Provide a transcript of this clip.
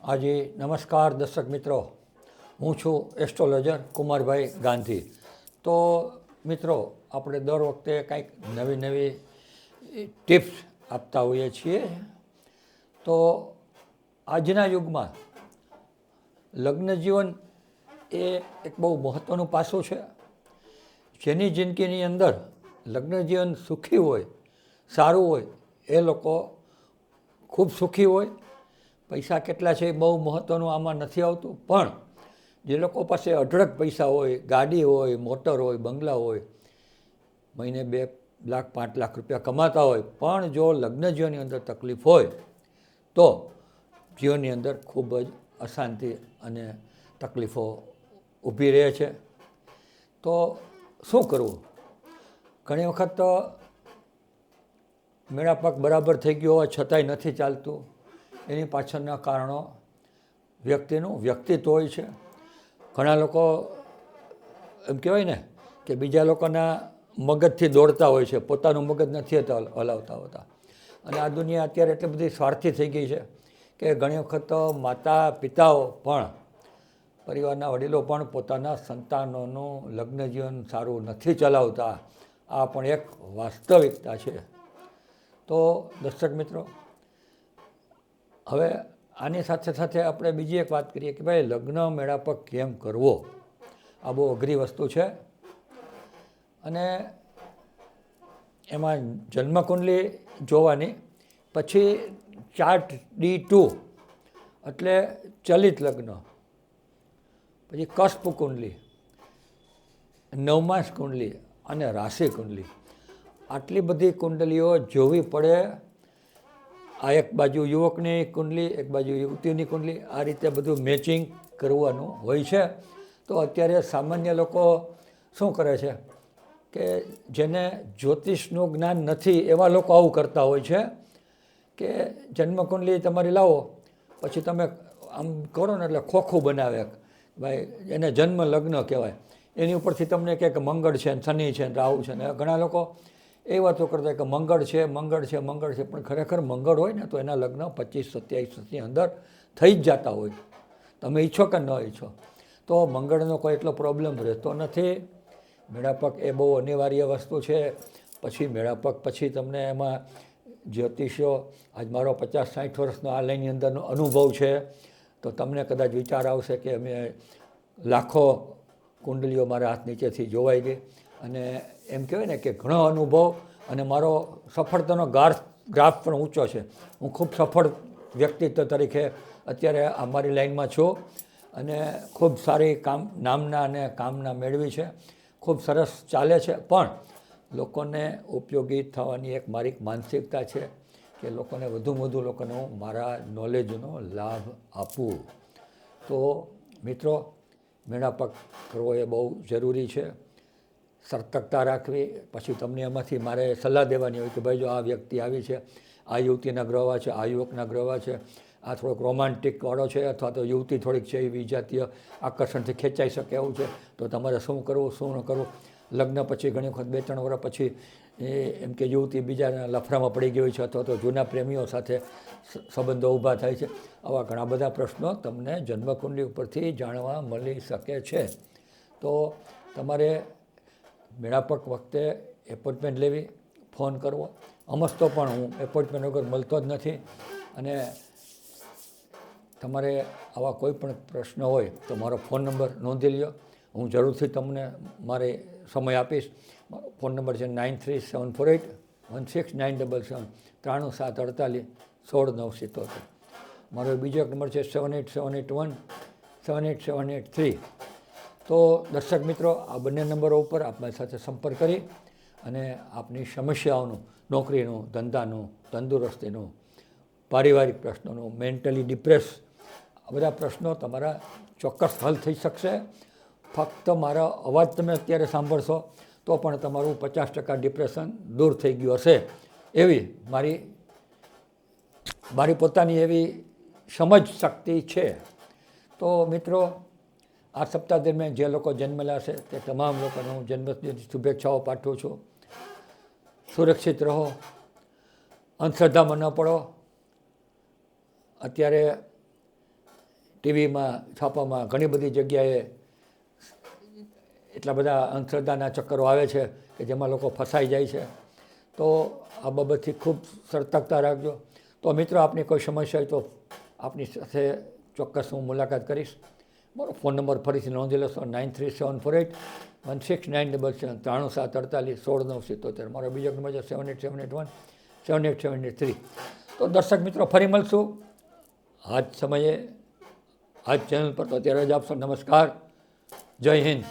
આજે નમસ્કાર દર્શક મિત્રો, હું છું એસ્ટ્રોલોજર કુમારભાઈ ગાંધી. તો મિત્રો, આપણે દર વખતે કંઈક નવી નવી ટિપ્સ આપતા હોઈએ છીએ. તો આજના યુગમાં લગ્ન જીવન એ એક બહુ મહત્ત્વનું પાસું છે. જેની જિંદગીની અંદર લગ્ન જીવન સુખી હોય, સારું હોય, એ લોકો ખૂબ સુખી હોય. પૈસા કેટલા છે એ બહુ મહત્ત્વનું આમાં નથી આવતું, પણ જે લોકો પાસે અઢળક પૈસા હોય, ગાડી હોય, મોટર હોય, બંગલા હોય, મહિને 2 લાખ 5 લાખ રૂપિયા કમાતા હોય, પણ જો લગ્ન જીવનની અંદર તકલીફ હોય તો જીવનની અંદર ખૂબ જ અશાંતિ અને તકલીફો ઊભી રહે છે. તો શું કરવું? ઘણી વખત તો મેળાપાક બરાબર થઈ ગયો હોવા છતાંય નથી ચાલતું. એની પાછળના કારણો વ્યક્તિનું વ્યક્તિત્વ હોય છે. ઘણા લોકો એમ કહેવાય ને કે બીજા લોકોના મગજથી દોડતા હોય છે, પોતાનું મગજ નથી હલાવતા હોતા. અને આ દુનિયા અત્યારે એટલી બધી સ્વાર્થી થઈ ગઈ છે કે ઘણી વખત માતા પિતાઓ પણ, પરિવારના વડીલો પણ પોતાના સંતાનોનું લગ્ન જીવન સારું નથી ચલાવતા. આ પણ એક વાસ્તવિકતા છે. તો દર્શક મિત્રો, હવે આની સાથે સાથે આપણે બીજી એક વાત કરીએ કે ભાઈ લગ્ન મેળાપક કેમ કરવો. આ બહુ અઘરી વસ્તુ છે. અને એમાં જન્મકુંડલી જોવાની, પછી ચાર્ટ D2 એટલે ચલિત લગ્ન, પછી કસ્પ કુંડલી, નવમાંસ કુંડલી અને રાશિ કુંડલી. આટલી બધી કુંડલીઓ જોવી પડે. આ એક બાજુ યુવકની કુંડલી, એક બાજુ યુવતીની કુંડલી, આ રીતે બધું મેચિંગ કરવાનું હોય છે. તો અત્યારે સામાન્ય લોકો શું કરે છે કે જેને જ્યોતિષનું જ્ઞાન નથી એવા લોકો આવું કરતા હોય છે કે જન્મકુંડલી તમારી લાવો, પછી તમે આમ કરો ને એટલે ખોખું બનાવે. ભાઈ એને જન્મ લગ્ન કહેવાય. એની ઉપરથી તમને કહે કે મંગળ છે ને શનિ છે ને રાહુ છે ને. ઘણા લોકો એ વાતો કરતા કે મંગળ છે, મંગળ છે, મંગળ છે, પણ ખરેખર મંગળ હોય ને તો એના લગ્ન 25-27 અંદર થઈ જ જતા હોય, તમે ઈચ્છો કે ન ઈચ્છો. તો મંગળનો કોઈ એટલો પ્રોબ્લેમ રહેતો નથી. મેળાપક એ બહુ અનિવાર્ય વસ્તુ છે. પછી મેળાપક પછી તમને એમાં જ્યોતિષો, આજ મારો 50-60 વર્ષનો આ લાઈનની અંદરનો અનુભવ છે, તો તમને કદાચ વિચાર આવશે કે અમે લાખો કુંડલીઓ મારા હાથ નીચેથી જોવાઈ ગઈ. અને એમ કહેવાય ને કે ઘણો અનુભવ, અને મારો સફળતાનો ગ્રાફ પણ ઊંચો છે. હું ખૂબ સફળ વ્યક્તિત્વ તરીકે અત્યારે અમારી લાઈનમાં છું અને ખૂબ સારી નામના અને કામના મેળવી છે. ખૂબ સરસ ચાલે છે. પણ લોકોને ઉપયોગી થવાની એક મારી માનસિકતા છે કે લોકોને વધુમાં વધુ લોકોને હું મારા નોલેજનો લાભ આપું. તો મિત્રો, મેળાપક કરવો એ બહુ જરૂરી છે. સતર્કતા રાખવી. પછી તમને એમાંથી મારે સલાહ દેવાની હોય કે ભાઈ જો આ વ્યક્તિ આવી છે, આ યુવતીના ગ્રહવા છે, આ યુવકના ગ્રહવા છે, આ થોડોક રોમાન્ટિક વાળો છે, અથવા તો યુવતી થોડીક છે એ વિજાતીય આકર્ષણથી ખેંચાઈ શકે એવું છે, તો તમારે શું કરવું, શું ન કરવું. લગ્ન પછી ઘણી વખત 2-3 વર્ષ પછી એમ કે યુવતી બીજાના લફડામાં પડી ગઈ હોય છે, અથવા તો જૂના પ્રેમીઓ સાથે સંબંધો ઊભા થાય છે. આવા ઘણા બધા પ્રશ્નો તમને જન્મકુંડલી ઉપરથી જાણવા મળી શકે છે. તો તમારે મેળાપક વખતે એપોઇન્ટમેન્ટ લેવી, ફોન કરવો. અમસ્તો પણ હું એપોઇન્ટમેન્ટ વગર મળતો જ નથી. અને તમારે આવા કોઈ પણ પ્રશ્ન હોય તો મારો ફોન નંબર નોંધી લ્યો. હું જરૂરથી તમને મારે સમય આપીશ. ફોન નંબર છે 93-748-16977, 93-748-16977. મારો બીજો એક નંબર છે 78-781-78783. તો દર્શક મિત્રો, આ બંને નંબરો ઉપર આપ મારી સાથે સંપર્ક કરી અને આપની સમસ્યાઓનું, નોકરીનું, ધંધાનું, તંદુરસ્તીનું, પારિવારિક પ્રશ્નોનું, મેન્ટલી ડિપ્રેસ, આ બધા પ્રશ્નો તમારા ચોક્કસ હલ થઈ શકશે. ફક્ત મારા અવાજ તમે અત્યારે સાંભળશો તો પણ તમારું 50% ડિપ્રેશન દૂર થઈ ગયું હશે, એવી મારી પોતાની એવી સમજ શક્તિ છે. તો મિત્રો, આ સપ્તાહ દરમિયાન જે લોકો જન્મેલા છે તે તમામ લોકોને હું જન્મદિવસની શુભેચ્છાઓ પાઠવું છું. સુરક્ષિત રહો, અંધશ્રદ્ધામાં ન પડો. અત્યારે ટીવીમાં છાપામાં ઘણી બધી જગ્યાએ એટલા બધા અંધશ્રદ્ધાના ચક્કરો આવે છે કે જેમાં લોકો ફસાઈ જાય છે. તો આ બાબતથી ખૂબ સતર્કતા રાખજો. તો મિત્રો, આપની કોઈ સમસ્યા હોય તો આપની સાથે ચોક્કસ હું મુલાકાત કરીશ. મારો ફોન નંબર ફરીથી નોંધી લેશો, 9374816977 93748116 મારો બીજો નંબર છે 7878178783. તો દર્શક મિત્રો, ફરી મળશું આ જ સમયે આ જ ચેનલ પર. તો ત્યારે જ આપશો. નમસ્કાર, જય હિન્દ.